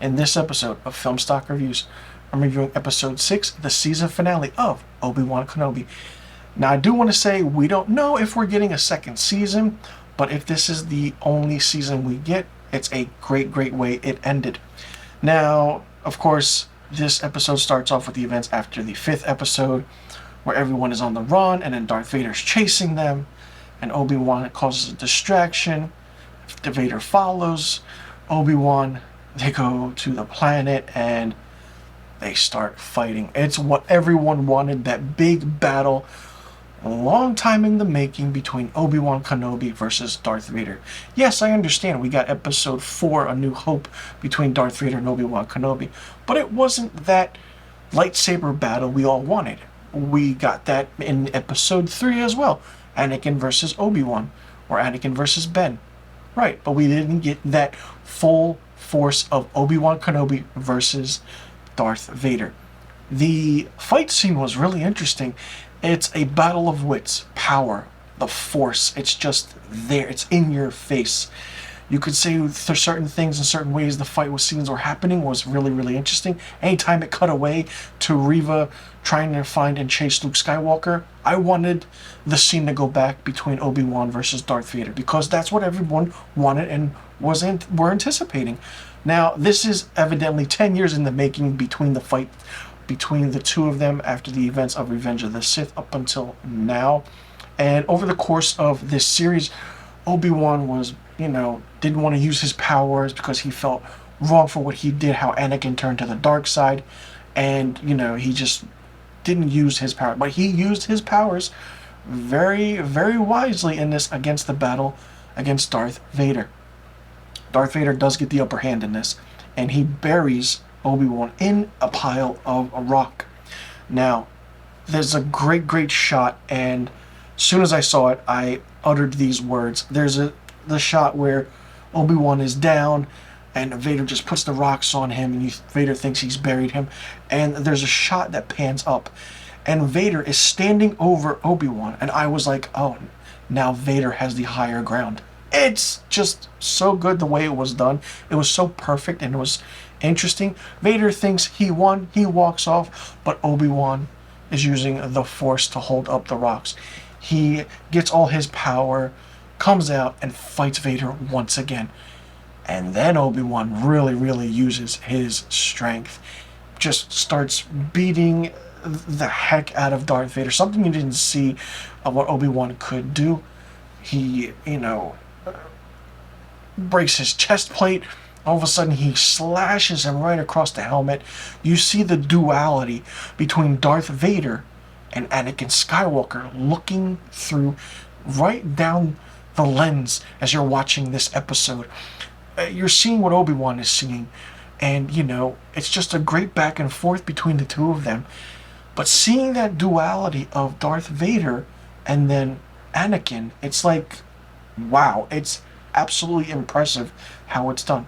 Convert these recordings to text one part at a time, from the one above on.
In this episode of Film Stock Reviews, I'm reviewing episode 6, the season finale of Obi-Wan Kenobi. Now, I do want to say we don't know if we're getting a second season, but if this is the only season we get, it's a great way it ended. Now, of course, this episode starts off with the events after the 5th episode, where everyone is on the run, and then Darth Vader's chasing them, and Obi-Wan causes a distraction. The Vader follows Obi-Wan. They go to the planet, and they start fighting. It's what everyone wanted, that big battle, a long time in the making, between Obi-Wan Kenobi versus Darth Vader. Yes, I understand we got episode 4, A New Hope, between Darth Vader and Obi-Wan Kenobi, but it wasn't that lightsaber battle we all wanted. We got that in episode 3 as well, Anakin versus Obi-Wan, or Anakin versus Ben. Right, but we didn't get that full force of Obi-Wan Kenobi versus Darth Vader. The fight scene was really interesting. It's a battle of wits, power, the force. It's just there. It's in your face. You could say there's certain things in certain ways the fight scenes were happening was really interesting. Anytime it cut away to Reva trying to find and chase Luke Skywalker, I wanted the scene to go back between Obi-Wan versus Darth Vader, because that's what everyone wanted and were anticipating. Now, this is evidently 10 years in the making between the fight between the two of them after the events of Revenge of the Sith up until now. And over the course of this series, Obi-Wan was, didn't want to use his powers because he felt wrong for what he did, how Anakin turned to the dark side. And, he just didn't use his power. But he used his powers very wisely in this against the battle against Darth Vader. Darth Vader does get the upper hand in this, and he buries Obi-Wan in a pile of a rock. Now, there's a great shot, and as soon as I saw it, I uttered these words. There's the shot where Obi-Wan is down, and Vader just puts the rocks on him, and Vader thinks he's buried him. And there's a shot that pans up, and Vader is standing over Obi-Wan, and I was like, oh, now Vader has the higher ground. It's just so good the way it was done. It was so perfect, and it was interesting. Vader thinks he won, he walks off, but Obi-Wan is using the Force to hold up the rocks. He gets all his power, comes out, and fights Vader once again. And then Obi-Wan really uses his strength. Just starts beating the heck out of Darth Vader. Something you didn't see of what Obi-Wan could do. He, breaks his chest plate. All of a sudden, he slashes him right across the helmet. You see the duality between Darth Vader and Anakin Skywalker looking through right down the lens as you're watching this episode. You're seeing what Obi-Wan is seeing, and it's just a great back and forth between the two of them. But seeing that duality of Darth Vader and then Anakin, it's like, wow, it's absolutely impressive how it's done.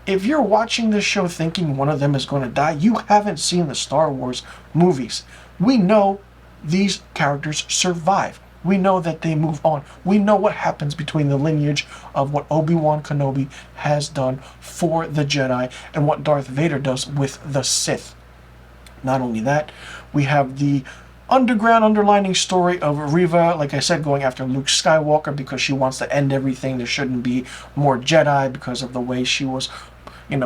If you're watching this show thinking one of them is going to die, you haven't seen the Star Wars movies. We know these characters survive. We know that they move on. We know what happens between the lineage of what Obi-Wan Kenobi has done for the Jedi and what Darth Vader does with the Sith. Not only that, we have the underlining story of Reva, like I said, going after Luke Skywalker because she wants to end everything. There shouldn't be more Jedi because of the way she was,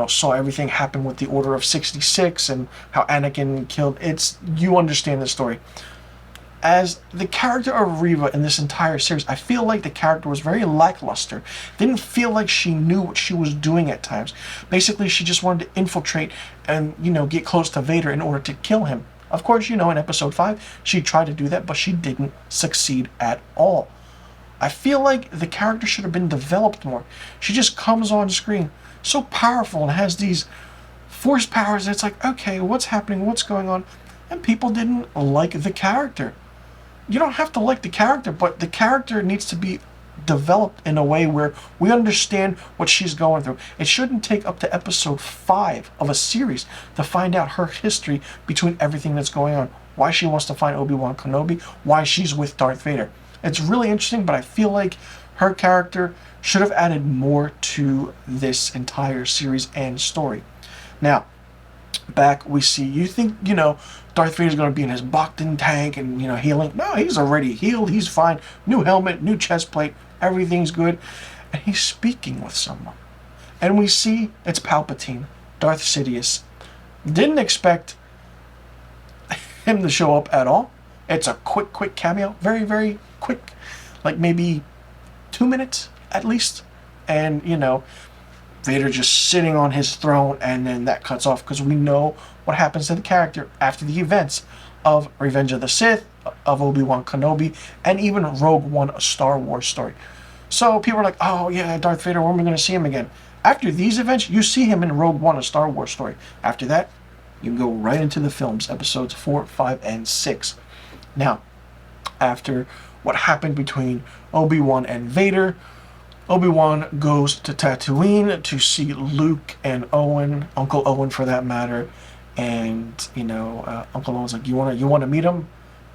saw everything happen with the Order of 66 and how Anakin killed. You understand the story. As the character of Reva in this entire series, I feel like the character was very lackluster. Didn't feel like she knew what she was doing at times. Basically, she just wanted to infiltrate and, get close to Vader in order to kill him. Of course, in episode 5, she tried to do that, but she didn't succeed at all. I feel like the character should have been developed more. She just comes on screen so powerful and has these force powers. It's like, okay, what's happening? What's going on? And people didn't like the character. You don't have to like the character, but the character needs to be developed in a way where we understand what she's going through. It shouldn't take up to episode 5 of a series to find out her history between everything that's going on. Why she wants to find Obi-Wan Kenobi, why she's with Darth Vader. It's really interesting, but I feel like her character should have added more to this entire series and story. Now, back we see, you think, Darth Vader's going to be in his Bacta tank and, healing. No, he's already healed. He's fine. New helmet, new chest plate. Everything's good. And he's speaking with someone. And we see it's Palpatine, Darth Sidious. Didn't expect him to show up at all. It's a quick cameo. Very, very quick. Like maybe 2 minutes at least. And, Vader just sitting on his throne, and then that cuts off because we know what happens to the character after the events of Revenge of the Sith, of Obi-Wan Kenobi, and even Rogue One, a Star Wars story. So people are like, oh yeah, Darth Vader, when are we going to see him again? After these events, you see him in Rogue One, a Star Wars story. After that, you can go right into the films, episodes 4, 5, and 6. Now, after what happened between Obi-Wan and Vader, Obi-Wan goes to Tatooine to see Luke and Owen, Uncle Owen for that matter, and Uncle Owen's like, you wanna meet him?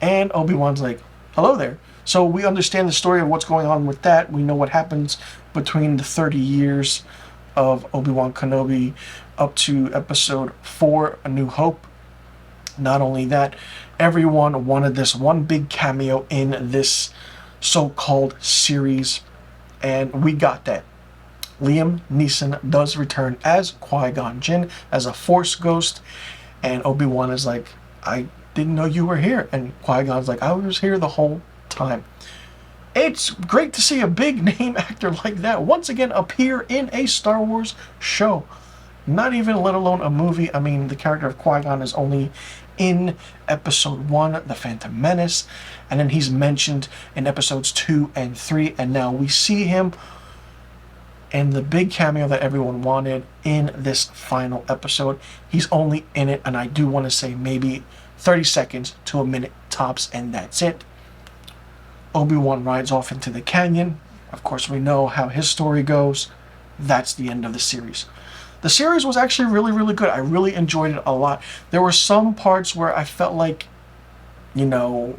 And Obi-Wan's like, hello there. So we understand the story of what's going on with that. We know what happens between the 30 years of Obi-Wan Kenobi up to episode 4, A New Hope. Not only that, everyone wanted this one big cameo in this so-called series, and we got that. Liam Neeson does return as Qui-Gon Jinn, as a Force ghost, and Obi-Wan is like, I didn't know you were here, and Qui-Gon's like, I was here the whole time. It's great to see a big name actor like that once again appear in a Star Wars show. Not even, let alone a movie. I mean, the character of Qui-Gon is only in episode 1, The Phantom Menace, and then he's mentioned in episodes 2 and 3, and now we see him in the big cameo that everyone wanted in this final episode. He's only in it, and I do want to say maybe 30 seconds to a minute tops, and that's it. Obi-Wan rides off into the canyon. Of course, we know how his story goes. That's the end of the series. The series was actually really, really good. I really enjoyed it a lot. There were some parts where I felt like, do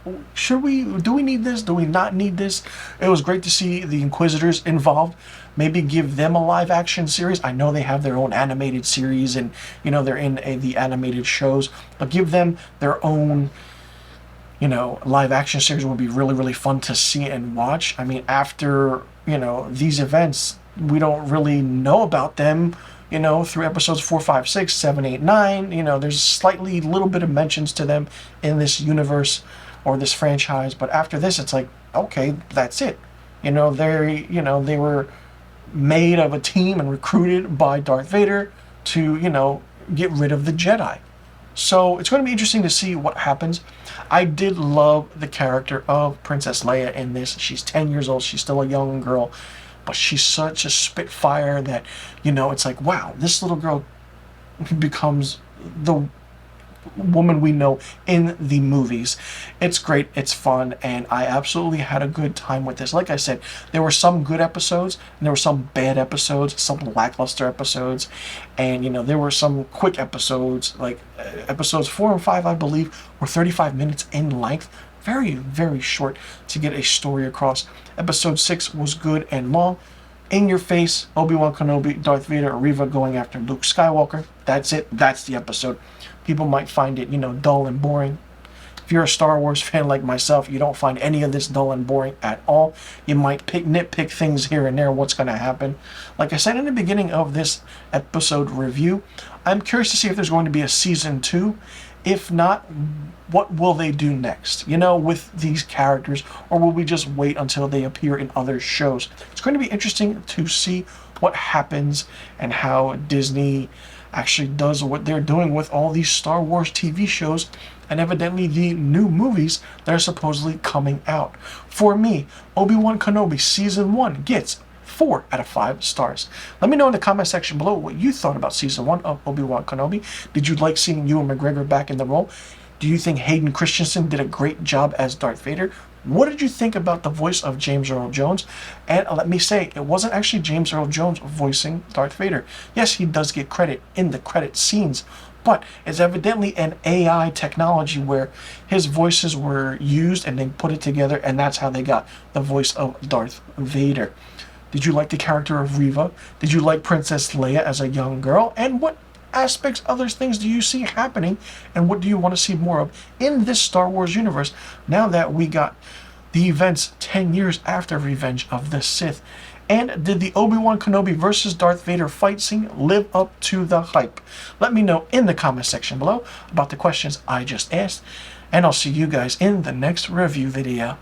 we need this? Do we not need this? It was great to see the Inquisitors involved. Maybe give them a live action series. I know they have their own animated series and, they're in the animated shows, but give them their own, live action series would be really, really fun to see and watch. I mean, after, these events, we don't really know about them, through episodes 4, 5, 6, 7, 8, 9. There's slightly little bit of mentions to them in this universe or this franchise, but after this, it's like, okay, that's it. They were made of a team and recruited by Darth Vader to, get rid of the Jedi. So it's going to be interesting to see what happens. I did love the character of Princess Leia in this. She's 10 years old. She's still a young girl, but she's such a spitfire that, it's like, wow, this little girl becomes the woman we know in the movies. It's great, it's fun, and I absolutely had a good time with this. Like I said, there were some good episodes, and there were some bad episodes, some lackluster episodes, and there were some quick episodes, like episodes 4 and 5, I believe, were 35 minutes in length. Very, very short to get a story across. Episode 6 was good and long. In your face, Obi-Wan Kenobi, Darth Vader, Reva going after Luke Skywalker. That's it. That's the episode. People might find it, dull and boring. If you're a Star Wars fan like myself, you don't find any of this dull and boring at all. You might nitpick things here and there, what's going to happen. Like I said in the beginning of this episode review, I'm curious to see if there's going to be a season 2. If not, what will they do next, with these characters, or will we just wait until they appear in other shows? It's going to be interesting to see what happens and how Disney actually does what they're doing with all these Star Wars TV shows and evidently the new movies that are supposedly coming out. For me, Obi-Wan Kenobi Season 1 gets 4 out of 5 stars. Let me know in the comment section below what you thought about Season 1 of Obi-Wan Kenobi. Did you like seeing Ewan McGregor back in the role? Do you think Hayden Christensen did a great job as Darth Vader? What did you think about the voice of James Earl Jones? And let me say, it wasn't actually James Earl Jones voicing Darth Vader. Yes, he does get credit in the credit scenes, but it's evidently an AI technology where his voices were used and they put it together, and that's how they got the voice of Darth Vader. Did you like the character of Reva? Did you like Princess Leia as a young girl? And what aspects, other things do you see happening, and what do you want to see more of in this Star Wars universe now that we got the events 10 years after Revenge of the Sith? And did the Obi-Wan Kenobi versus Darth Vader fight scene live up to the hype? Let me know in the comment section below about the questions I just asked, and I'll see you guys in the next review video.